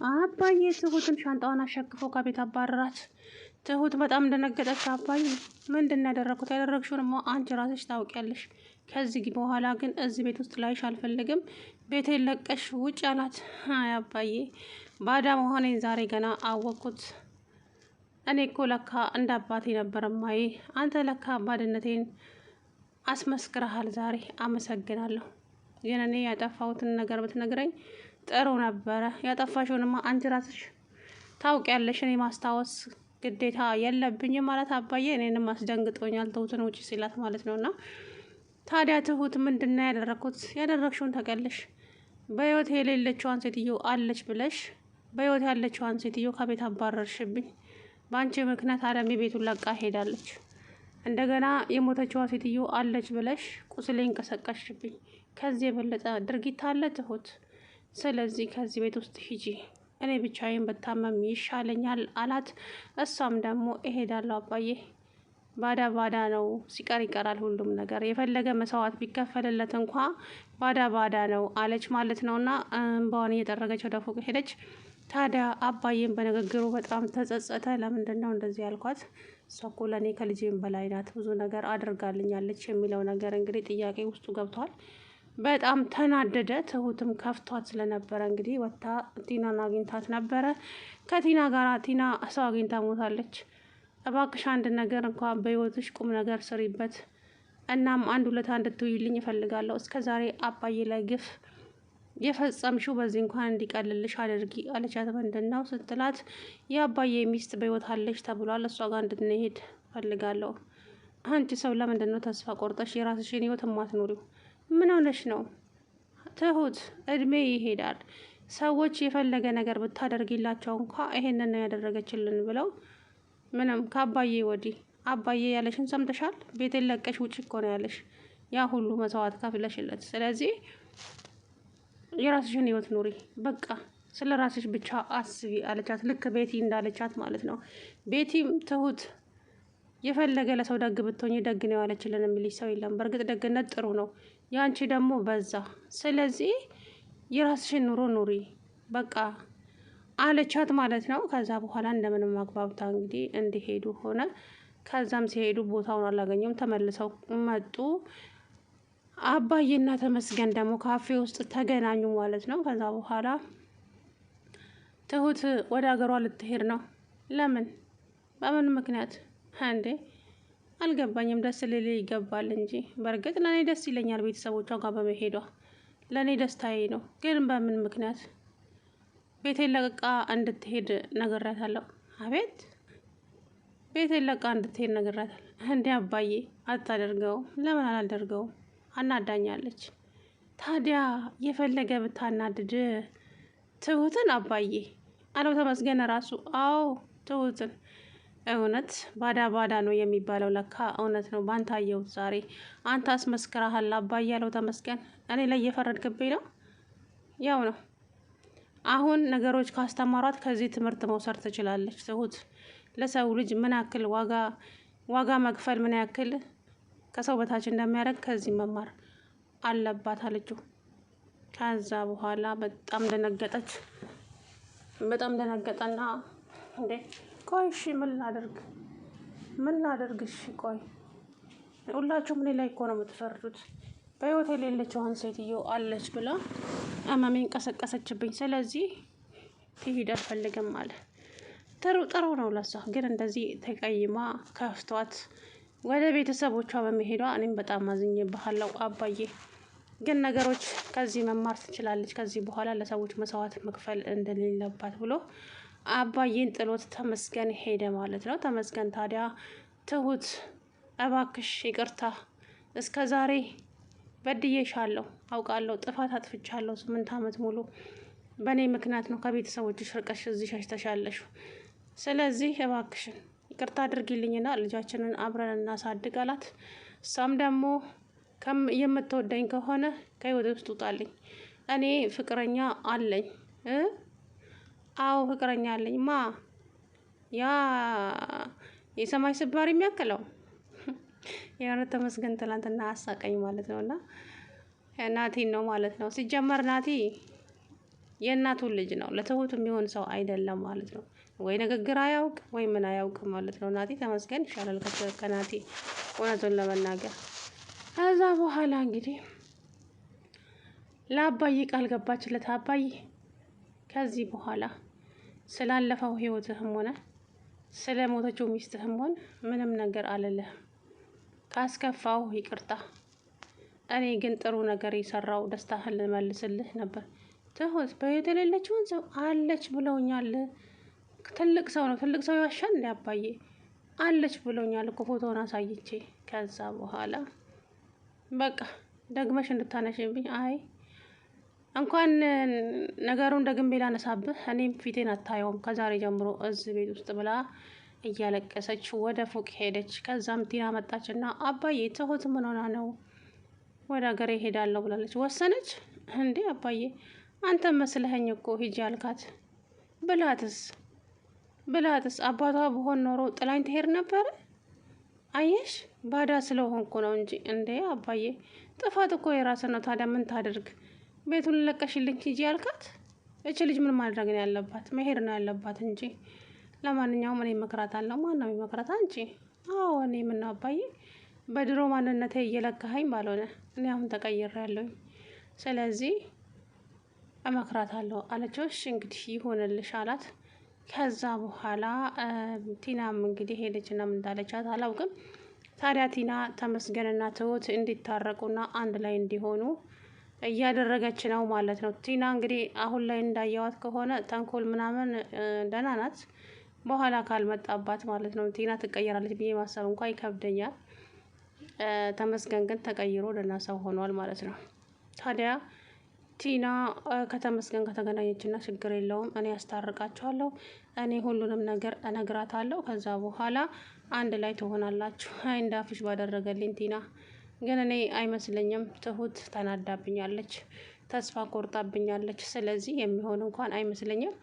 አባዬ ትሁትን ሻንጣዋን አሸክፎ ከቤት አባረራት። ትሁት በጣም እንደነገጠች አባዬ ምንድን ነው ያደረኩት? ያደረግሽውንማ አንቺ ራስሽ ታውቂያለሽ። ከዚህ በኋላ ግን እዚህ ቤት ውስጥ ላይሽ አልፈልግም፣ ቤቴን ለቀሽ ውጭ አላት። አይ አባዬ ባዳ መሆኔን ዛሬ ገና አወቅኩት። እኔ እኮ ለካ እንደ አባቴ ነበር ማዬ። አንተ ለካ ባድነቴን አስመስክረሃል ዛሬ። አመሰግናለሁ። ግን እኔ ያጠፋሁትን ነገር ብትነግረኝ ጥሩ ነበረ። ያጠፋሽውንማ አንቺ ራስሽ ታውቂያለሽ። እኔ ማስታወስ ግዴታ የለብኝም ማለት አባዬ እኔንም አስደንግጦኛል። ትሁትን ውጭ ሲላት ማለት ነው። እና ታዲያ ትሁት ምንድን ነው ያደረግኩት? ያደረግሽውን ታውቂያለሽ። በህይወት የሌለችዋን ሴትዮ አለች ብለሽ በህይወት ያለችዋን ሴትዮ ከቤት አባረርሽብኝ። በአንቺ ምክንያት አለሜ ቤቱን ለቃ ሄዳለች። እንደገና የሞተችዋ ሴትዮ አለች ብለሽ ቁስሌን ቀሰቀሽብኝ። ከዚህ የበለጠ ድርጊት አለ ትሁት? ስለዚህ ከዚህ ቤት ውስጥ ሂጂ፣ እኔ ብቻዬን በታመም ይሻለኛል አላት። እሷም ደግሞ እሄዳለሁ አባዬ፣ ባዳ ባዳ ነው፣ ሲቀር ይቀራል ሁሉም ነገር፣ የፈለገ መስዋዕት ቢከፈልለት እንኳ ባዳ ባዳ ነው አለች ማለት ነው። እና እንባዋን እየጠረገች ወደ ፎቅ ሄደች። ታዲያ አባዬን በንግግሩ በጣም ተጸጸተ። ለምንድን ነው እንደዚህ ያልኳት? እሷ እኮ ለእኔ ከልጄም በላይ ናት፣ ብዙ ነገር አድርጋልኛለች የሚለው ነገር እንግዲህ ጥያቄ ውስጡ ገብቷል። በጣም ተናደደ። ትሁትም ከፍቷት ስለነበረ እንግዲህ ወታ ቲናን አግኝታት ነበረ። ከቲና ጋር ቲና ሰው አግኝታ ሞታለች። እባክሽ አንድ ነገር እንኳን በህይወትሽ ቁም ነገር ስሪበት፣ እናም አንድ ሁለት እንድትውይልኝ እፈልጋለሁ። እስከ ዛሬ አባዬ ላይ ግፍ የፈጸምሽው በዚህ እንኳን እንዲቀልልሽ አድርጊ አለቻት። ምንድን ነው ስትላት የአባዬ ሚስት በህይወት አለች ተብሏል፣ እሷ ጋር እንድንሄድ ፈልጋለሁ። አንቺ ሰው ለምንድን ነው ተስፋ ቆርጠሽ የራስሽን ህይወት ማትኖሪው? ምን ሆነሽ ነው ትሁት? እድሜ ይሄዳል። ሰዎች የፈለገ ነገር ብታደርጊላቸው እንኳ ይሄንን ነው ያደረገችልን ብለው ምንም ከአባዬ ወዲህ አባዬ ያለሽን ሰምተሻል? ቤቴን ለቀሽ ውጭ እኮ ነው ያለሽ፣ ያ ሁሉ መስዋዕት ከፍለሽለት። ስለዚህ የራስሽን ህይወት ኑሪ፣ በቃ ስለ ራስሽ ብቻ አስቢ አለቻት። ልክ ቤቲ እንዳለቻት ማለት ነው። ቤቲም ትሁት የፈለገ ለሰው ደግ ብትሆኝ ደግ ነው ያለችልን የሚልሽ ሰው የለም። በእርግጥ ደግነት ጥሩ ነው፣ ያንቺ ደግሞ በዛ። ስለዚህ የራስሽን ኑሮ ኑሪ በቃ አለቻት ማለት ነው። ከዛ በኋላ እንደምንም አግባብታ እንግዲህ እንዲሄዱ ሆነ። ከዛም ሲሄዱ ቦታውን አላገኙም፣ ተመልሰው መጡ። አባዬና ተመስገን ደግሞ ካፌ ውስጥ ተገናኙ ማለት ነው። ከዛ በኋላ ትሁት ወደ ሀገሯ ልትሄድ ነው። ለምን? በምን ምክንያት እንዴ? አልገባኝም። ደስ ሊል ይገባል እንጂ በእርግጥ ለእኔ ደስ ይለኛል ቤተሰቦቿ ጋር በመሄዷ፣ ለእኔ ደስታዬ ነው። ግን በምን ምክንያት? ቤቴን ለቃ እንድትሄድ ነግሬያታለሁ። አቤት? ቤቴን ለቃ እንድትሄድ ነግሬያታለሁ። እንዴ አባዬ አታደርገውም። ለምን አላደርገውም? አናዳኛለች። ታዲያ የፈለገ ብታናድድ ትሁትን አባዬ አለው ተመስገን ራሱ። አዎ ትሁትን እውነት ባዳ ባዳ ነው የሚባለው ለካ እውነት ነው። ባንተ አየሁት ዛሬ። አንተ አስመስክረሃል አባዬ አለው ተመስገን። እኔ ላይ እየፈረድክብኝ ነው? ያው ነው። አሁን ነገሮች ካስተማሯት ከዚህ ትምህርት መውሰድ ትችላለች። ትሁት ለሰው ልጅ ምን ያክል ዋጋ መክፈል ምን ያክል ከሰው በታች እንደሚያደርግ ከዚህ መማር አለባት አለችው። ከዛ በኋላ በጣም ደነገጠች። በጣም ደነገጠና እንዴ ቆይ እሺ ምን ላደርግ? እሺ ቆይ ሁላችሁም እኔ ላይ እኮ ነው የምትፈርዱት። በህይወት የሌለችዋን ሴትዮ አለች ብላ አመሜን ቀሰቀሰችብኝ። ስለዚህ ትሄድ አልፈልግም አለ። ጥሩ ነው ለሷ። ግን እንደዚህ ተቀይማ ከፍቷት ወደ ቤተሰቦቿ በመሄዷ እኔም በጣም አዝኜብሃለሁ አባዬ። ግን ነገሮች ከዚህ መማር ትችላለች። ከዚህ በኋላ ለሰዎች መስዋዕት መክፈል እንደሌለባት ብሎ አባዬን ጥሎት ተመስገን ሄደ ማለት ነው። ተመስገን ታዲያ ትሁት እባክሽ ይቅርታ፣ እስከ ዛሬ በድዬሻለሁ፣ አውቃለሁ፣ ጥፋት አጥፍቻለሁ። 8 ዓመት ሙሉ በእኔ ምክንያት ነው ከቤተሰቦችሽ ርቀሽ እዚህ ሸሽተሻለሽ። ስለዚህ እባክሽን ይቅርታ አድርጊልኝና ልጃችንን አብረን እናሳድግ አላት። እሷም ደግሞ የምትወደኝ ከሆነ ከህይወት ውስጥ ውጣልኝ። እኔ ፍቅረኛ አለኝ። አዎ ፍቅረኛ አለኝ። ማ? ያ የሰማይ ስባሪ የሚያክለው የሆነ ተመስገን ትላንትና አሳቀኝ ማለት ነው። እና ናቲን ነው ማለት ነው። ሲጀመር ናቲ የእናቱን ልጅ ነው። ለትሁት የሚሆን ሰው አይደለም ማለት ነው። ወይ ንግግር አያውቅ ወይ ምን አያውቅም ማለት ነው። ናቲ ተመስገን ይሻላል ከናቲ እውነቱን ለመናገር። ከዛ በኋላ እንግዲህ ለአባዬ ቃል ገባችለት። አባዬ ከዚህ በኋላ ስላለፈው ህይወትህም ሆነ ስለ ሞተችው ሚስትህም ሆነ ምንም ነገር አልልህም። ካስከፋው ይቅርታ። እኔ ግን ጥሩ ነገር የሰራው ደስታህን ልመልስልህ ነበር። ትሁት በህይወት የሌለችውን ሰው አለች ብለውኛል። ትልቅ ሰው ነው። ትልቅ ሰው ይዋሻል እንዴ አባዬ? አለች ብለውኛል እኮ ፎቶውን አሳይቼ። ከዛ በኋላ በቃ ደግመሽ እንድታነሽብኝ አይ እንኳን ነገሩን ደግሜ ላነሳብህ እኔም ፊቴን አታየውም ከዛሬ ጀምሮ እዚህ ቤት ውስጥ ብላ እያለቀሰች ወደ ፎቅ ሄደች። ከዛም ቲና መጣችና አባዬ ትሁት ምን ሆና ነው? ወደ ሀገሬ ሄዳለሁ ብላለች። ወሰነች እንዴ አባዬ? አንተ መስለኸኝ እኮ ሂጂ አልካት። ብላትስ አባቷ በሆን ኖሮ ጥላኝ ትሄድ ነበረ። አየሽ ባዳ ስለሆንኩ ነው እንጂ። እንዴ አባዬ ጥፋት እኮ የራስ ነው። ታዲያ ምን ታደርግ? ቤቱን ለቀሽልኝ ሂጂ አልካት። እች ልጅ ምን ማድረግ ነው ያለባት? መሄድ ነው ያለባት እንጂ። ለማንኛውም እኔ እመክራታለሁ። ማነው የሚመክራት? አንቺ። አዎ እኔ። ምነው አባዬ በድሮ ማንነቴ እየለካኸኝ ባልሆነ። እኔ አሁን ተቀይሬያለሁኝ። ስለዚህ እመክራታለሁ አለችው። እሺ እንግዲህ ይሆንልሽ አላት። ከዛ በኋላ ቲናም እንግዲህ ሄደችና ምን እንዳለቻት አላውቅም። ታዲያ ቲና ተመስገንና ትሁት እንዲታረቁና አንድ ላይ እንዲሆኑ እያደረገች ነው ማለት ነው። ቲና እንግዲህ አሁን ላይ እንዳየዋት ከሆነ ተንኮል ምናምን ደህና ናት። በኋላ ካልመጣባት ማለት ነው ቲና ትቀየራለች ብዬ ማሰብ እንኳ ይከብደኛል። ተመስገን ግን ተቀይሮ ደህና ሰው ሆኗል ማለት ነው። ታዲያ ቲና ከተመስገን ከተገናኘችና ችግር የለውም እኔ ያስታርቃችኋለሁ፣ እኔ ሁሉንም ነገር እነግራታለሁ፣ ከዛ በኋላ አንድ ላይ ትሆናላችሁ። አይ እንዳፍሽ ባደረገልኝ ቲና። ግን እኔ አይመስለኝም። ትሁት ተናዳብኛለች፣ ተስፋ ቆርጣብኛለች። ስለዚህ የሚሆን እንኳን አይመስለኝም።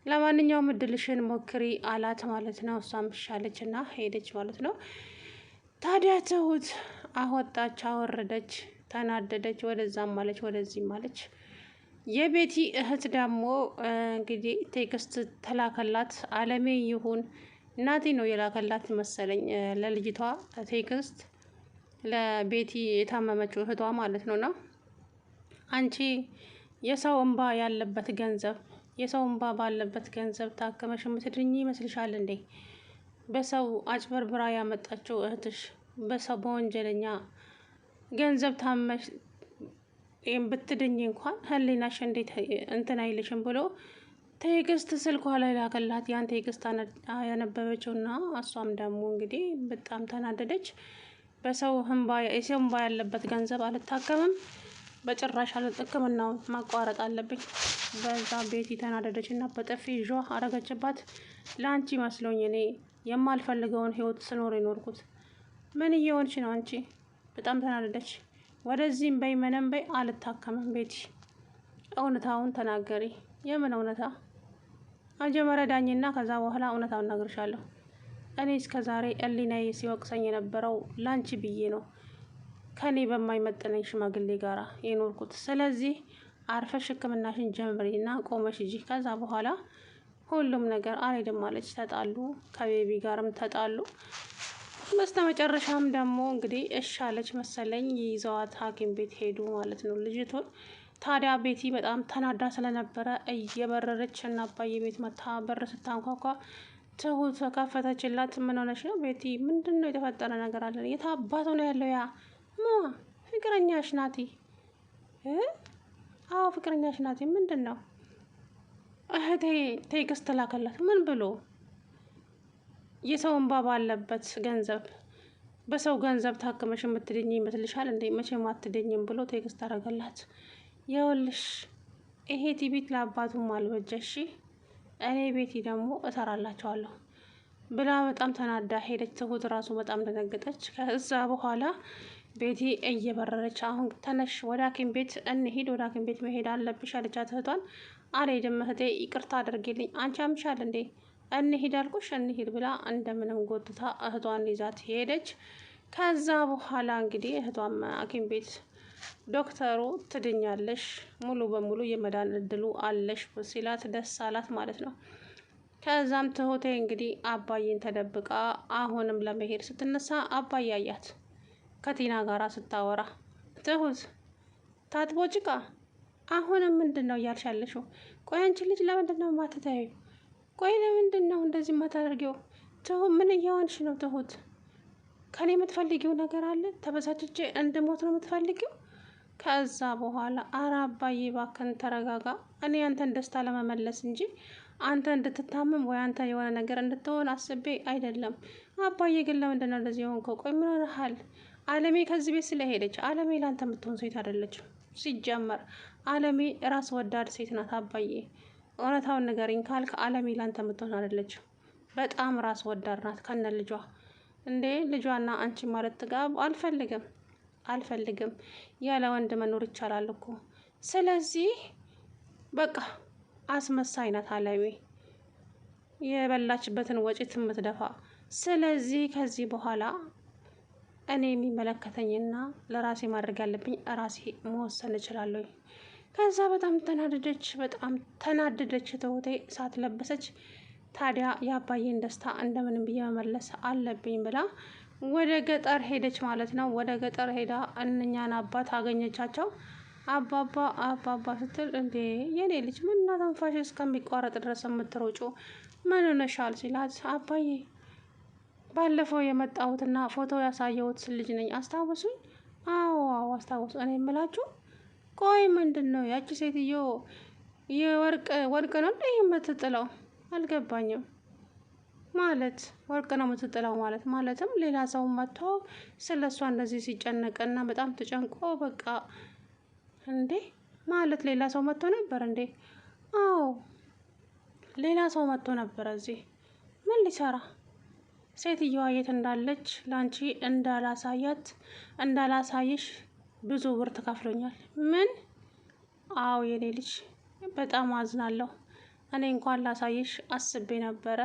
ለማንኛውም እድልሽን ሞክሪ አላት ማለት ነው። እሷም ሻለች እና ሄደች ማለት ነው። ታዲያ ትሁት አወጣች አወረደች፣ ተናደደች፣ ወደዛም ማለች ወደዚህም ማለች። የቤቲ እህት ደግሞ እንግዲህ ቴክስት ተላከላት። አለሜ ይሁን እናቴ ነው የላከላት መሰለኝ ለልጅቷ ቴክስት፣ ለቤቲ የታመመችው እህቷ ማለት ነው። ና አንቺ የሰው እንባ ያለበት ገንዘብ የሰው እንባ ባለበት ገንዘብ ታከመሽ የምትድኝ ይመስልሻል እንዴ? በሰው አጭበርብራ ያመጣችው እህትሽ በሰው በወንጀለኛ ገንዘብ ታመሽ ብትድኝ እንኳን ህሊናሽ እንዴት እንትን አይልሽም ብሎ ቴክስት ስልኳ ላይ ላከላት። ያን ቴክስት ያነበበችውና እሷም ደግሞ እንግዲህ በጣም ተናደደች። በሰው የሰው እንባ ያለበት ገንዘብ አልታከምም፣ በጭራሽ ሕክምናውን ማቋረጥ አለብኝ። በዛ ቤቲ ተናደደች እና በጥፊ ዣ አረገችባት። ለአንቺ መስሎኝ እኔ የማልፈልገውን ህይወት ስኖር የኖርኩት። ምን እየሆንሽ ነው አንቺ? በጣም ተናደደች። ወደዚህም በይ ምንም በይ አልታከምም። ቤቲ እውነታውን ተናገሪ። የምን እውነታ? መጀመሪያ ዳኝና ከዛ በኋላ እውነታውን እነግርሻለሁ። እኔ እስከ ዛሬ ህሊናዬ ሲወቅሰኝ የነበረው ላንቺ ብዬ ነው ከኔ በማይመጥነኝ ሽማግሌ ጋራ የኖርኩት። ስለዚህ አርፈሽ ህክምናሽን ጀምሪና ቆመሽ ሂጂ። ከዛ በኋላ ሁሉም ነገር አልሄድም አለች። ተጣሉ፣ ከቤቢ ጋርም ተጣሉ። በስተ መጨረሻም ደግሞ እንግዲህ እሺ አለች መሰለኝ፣ ይዘዋት ሐኪም ቤት ሄዱ ማለት ነው ልጅቱን። ታዲያ ቤቲ በጣም ተናዳ ስለነበረ እየበረረች እና አባዬ ቤት መታ በር ስታንኳኳ ትሁት ከፈተችላት። ምን ሆነች ነው ቤቲ? ምንድን ነው የተፈጠረ ነገር አለ? የት አባቱ ነው ያለው? ያ ፍቅረኛሽ ናቲ? አዎ ፍቅረኛሽ ናቲ። ምንድን ነው? እህቴ ቴክስት ላከላት። ምን ብሎ? የሰው እንባ ባለበት ገንዘብ በሰው ገንዘብ ታክመሽ የምትድኝ ይመስልሻል እንዴ? መቼም አትድኝም ብሎ ቴክስት አደረገላት። የውልሽ ይሄ ቲቪት ለአባቱም አልበጀሽ፣ እኔ ቤቲ ደግሞ እሰራላቸዋለሁ ብላ በጣም ተናዳ ሄደች። ትሁት ራሱ በጣም ደነገጠች። ከዛ በኋላ ቤቲ እየበረረች አሁን ተነሽ ወደ ሐኪም ቤት እንሂድ፣ ወደ ሐኪም ቤት መሄድ አለብሽ አለቻት እህቷን። አልሄድም እህቴ ይቅርታ አድርጊልኝ፣ አንቺ አምሻል እንዴ? እንሂድ አልኩሽ እንሂድ ብላ እንደምንም ጎትታ እህቷን ይዛት ሄደች። ከዛ በኋላ እንግዲህ እህቷም ሐኪም ቤት ዶክተሩ ትድኛለሽ፣ ሙሉ በሙሉ የመዳን እድሉ አለሽ ሲላት ደስ አላት ማለት ነው። ከዛም ትሁቴ እንግዲህ አባዬን ተደብቃ አሁንም ለመሄድ ስትነሳ አባዬ አያት ከቲና ጋር ስታወራ። ትሁት ታጥቦ ጭቃ አሁንም ምንድን ነው እያልሽ ያለሽው? ቆይ አንቺ ልጅ ለምንድን ነው የማትታዩ? ቆይ ለምንድን ነው እንደዚህ የማታደርጊው? ትሁት ምን እያሆንሽ ነው? ትሁት ከኔ የምትፈልጊው ነገር አለ? ተበሳጭቼ እንድሞት ነው የምትፈልጊው? ከዛ በኋላ ኧረ አባዬ እባክህን ተረጋጋ። እኔ አንተን ደስታ ለመመለስ እንጂ አንተ እንድትታመም ወይ አንተ የሆነ ነገር እንድትሆን አስቤ አይደለም። አባዬ ግን ለምንድን ነው እንደዚህ የሆንከው? ቆይ ምን ሆነሃል? አለሜ ከዚህ ቤት ስለሄደች አለሜ ለአንተ የምትሆን ሴት አይደለችም። ሲጀመር አለሜ ራስ ወዳድ ሴት ናት። አባዬ እውነታውን ንገሪኝ ካልክ አለሜ ለአንተ የምትሆን አይደለችም። በጣም ራስ ወዳድ ናት ከነ ልጇ። እንዴ ልጇና አንቺ ማለት ትጋቡ? አልፈልግም። ያለ ወንድ መኖር ይቻላል እኮ። ስለዚህ በቃ አስመሳይ ናት አለሜ፣ የበላችበትን ወጪት የምትደፋ። ስለዚህ ከዚህ በኋላ እኔ የሚመለከተኝና ለራሴ ማድረግ ያለብኝ ራሴ መወሰን እችላለሁ። ከዛ በጣም ተናደደች ትሁቴ እሳት ለበሰች። ታዲያ የአባዬን ደስታ እንደምንም ብዬ መመለስ አለብኝ ብላ ወደ ገጠር ሄደች ማለት ነው። ወደ ገጠር ሄዳ እነኛን አባት አገኘቻቸው። አባባ ስትል እንዴ የኔ ልጅ ምነው ተንፋሽ እስከሚቋረጥ ድረስ የምትሮጩ ምን ሆነሻል? ሲላት አባዬ ባለፈው የመጣሁትና ፎቶ ያሳየሁት ልጅ ነኝ አስታውሱኝ? አዎ አስታውሱ። እኔ የምላችሁ ቆይ ምንድን ነው ያቺ ሴትዮ ወርቅ ነው እንዴ የምትጥለው? አልገባኝም። ማለት ወርቅ ነው የምትጥለው ማለት ማለትም ሌላ ሰው መጥቶ ስለ እሷ እንደዚህ ሲጨነቅና በጣም ተጨንቆ በቃ እንዴ ማለት ሌላ ሰው መጥቶ ነበር እንዴ? አዎ ሌላ ሰው መጥቶ ነበር እዚህ። ምን ሊሰራ? ሴትየዋ የት እንዳለች ላንቺ እንዳላሳይሽ ብዙ ብር ተከፍሎኛል። ምን? አዎ የኔ ልጅ በጣም አዝናለሁ። እኔ እንኳን ላሳይሽ አስቤ ነበረ።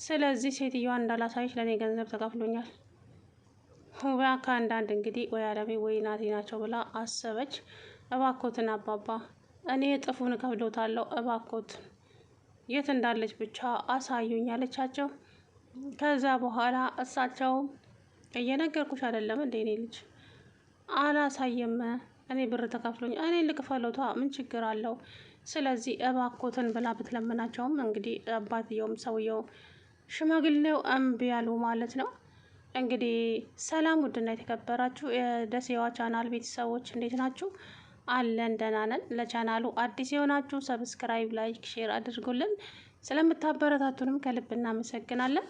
ስለዚህ ሴትየዋ እንዳላሳይሽ ለእኔ ገንዘብ ተከፍሎኛል። ሁባ ከአንዳንድ እንግዲህ ወይ አለሜ ወይ ናቲ ናቸው ብላ አሰበች። እባኮትን አባባ እኔ እጥፉን እከፍሎታለሁ፣ እባኮትን የት እንዳለች ብቻ አሳዩኝ አለቻቸው። ከዛ በኋላ እሳቸው እየነገርኩሽ አይደለም እንዴ እኔ ልጅ አላሳየም፣ እኔ ብር ተከፍሎኝ እኔ ልክፈሎታ ምን ችግር አለው? ስለዚህ እባኮትን ብላ ብትለምናቸውም እንግዲህ አባትየውም ሰውየው ሽማግሌው እምቢ ያሉ ማለት ነው። እንግዲህ ሰላም ውድና የተከበራችሁ የደሴዋ ቻናል ቤተሰቦች እንዴት ናችሁ? አለን ደህና ነን። ለቻናሉ አዲስ የሆናችሁ ሰብስክራይብ፣ ላይክ፣ ሼር አድርጉልን። ስለምታበረታቱንም ከልብ እናመሰግናለን።